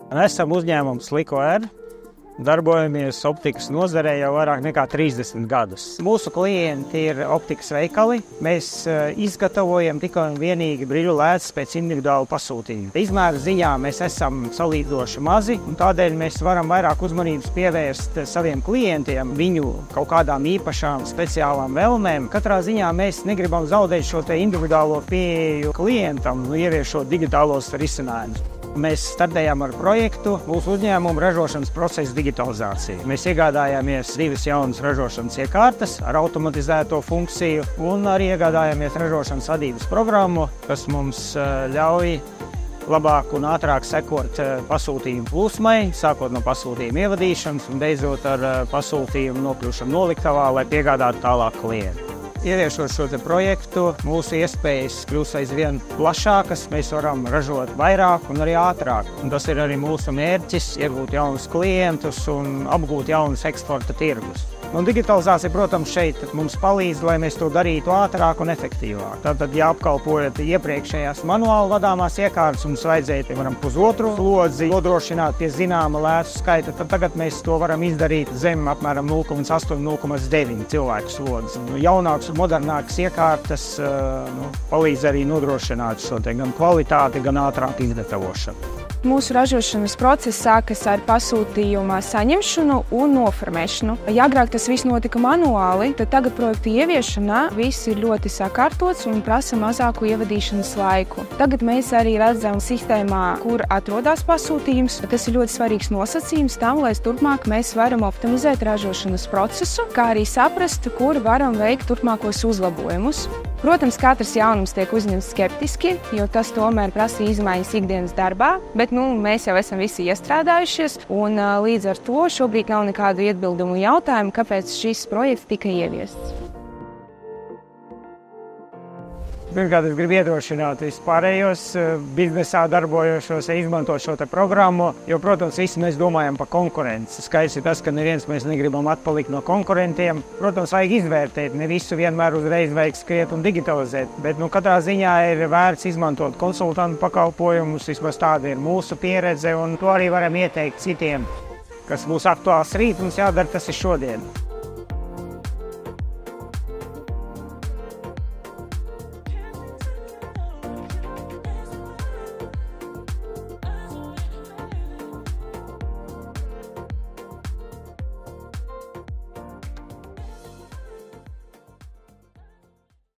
Esam uzņēmums Likoer. Darbojamies optikas nozarē jau vairāk nekā 30 gadus. Mūsu klienti ir optikas veikali. Mēs izgatavojam tikai un vienīgi brīļu lēcas pēc individuāla pasūtījuma. Izmēra ziņā mēs esam salīdzinoši mazi, un tādēļ mēs varam vairāk uzmanības pievērst saviem klientiem, viņu kaut kādām īpašām, speciālām vēlmēm. Katrā ziņā mēs negribam zaudēt šo te individuālo pieeju klientam, ieviešot digitālos risinājumus. Mēs startējām ar projektu mūsu uzņēmuma ražošanas procesa digitalizāciju. Mēs iegādājāmies 2 jaunas ražošanas iekārtas ar automatizēto funkciju un arī iegādājāmies ražošanas vadības programmu, kas mums ļauj labāk un ātrāk sekot pasūtījumu plūsmai, sākot no pasūtījuma ievadīšanas un beidzot ar pasūtījumu nokļūšanu noliktavā, lai piegādātu tālāk klientu. Ieviešot šo projektu, mūsu iespējas kļūst aizvien plašākas, mēs varam ražot vairāk un arī ātrāk. Un tas ir arī mūsu mērķis – iegūt jaunus klientus un apgūt jaunus eksporta tirgus. Un digitalizācija, protams, šeit mums palīdz, lai mēs to darītu ātrāk un efektīvāk. Tātad, ja apkalpojot iepriekšējās manuāli vadāmās iekārtas, mums vajadzēja, piemēram, pusotru slodzi nodrošināt pie zināma lēcu skaita, tad tagad mēs to varam izdarīt zem apmēram 0,8–0,9 cilvēku slodzes. Jaunākas un modernākas iekārtas palīdz arī nodrošināt šo te gan kvalitāti, gan ātrāku izgatavošanu. Mūsu ražošanas process sākas ar pasūtījuma saņemšanu un noformēšanu. Ja agrāk tas viss notika manuāli, tad tagad projektu ieviešanā viss ir ļoti sakārtots un prasa mazāku ievadīšanas laiku. Tagad mēs arī redzam sistēmā, kur atrodas pasūtījums. Tas ir ļoti svarīgs nosacījums tam, lai turpmāk mēs varam optimizēt ražošanas procesu, kā arī saprast, kur varam veikt turpmākos uzlabojumus. Protams, katrs jaunums tiek uzņemts skeptiski, jo tas tomēr prasa izmaiņas ikdienas darbā, bet mēs jau esam visi iestrādājušies, un līdz ar to šobrīd nav nekādu iebildumu jautājumu, kāpēc šis projekts tika ieviests. Pirmkārt, es gribu iedrošināt vispārējos biznesā darbojošos, izmantot šo te programmu, jo, protams, visi mēs domājam par konkurenci. Skaidrs ir tas, ka neviens mēs negribam atpalikt no konkurentiem. Protams, vajag izvērtēt, ne visu vienmēr uzreiz vajag skriet un digitalizēt, bet katrā ziņā ir vērts izmantot konsultantu pakalpojumus, vismaz tāda ir mūsu pieredze, un to arī varam ieteikt citiem, kas būs aktuāls rīt, mums jādara tas ir šodien.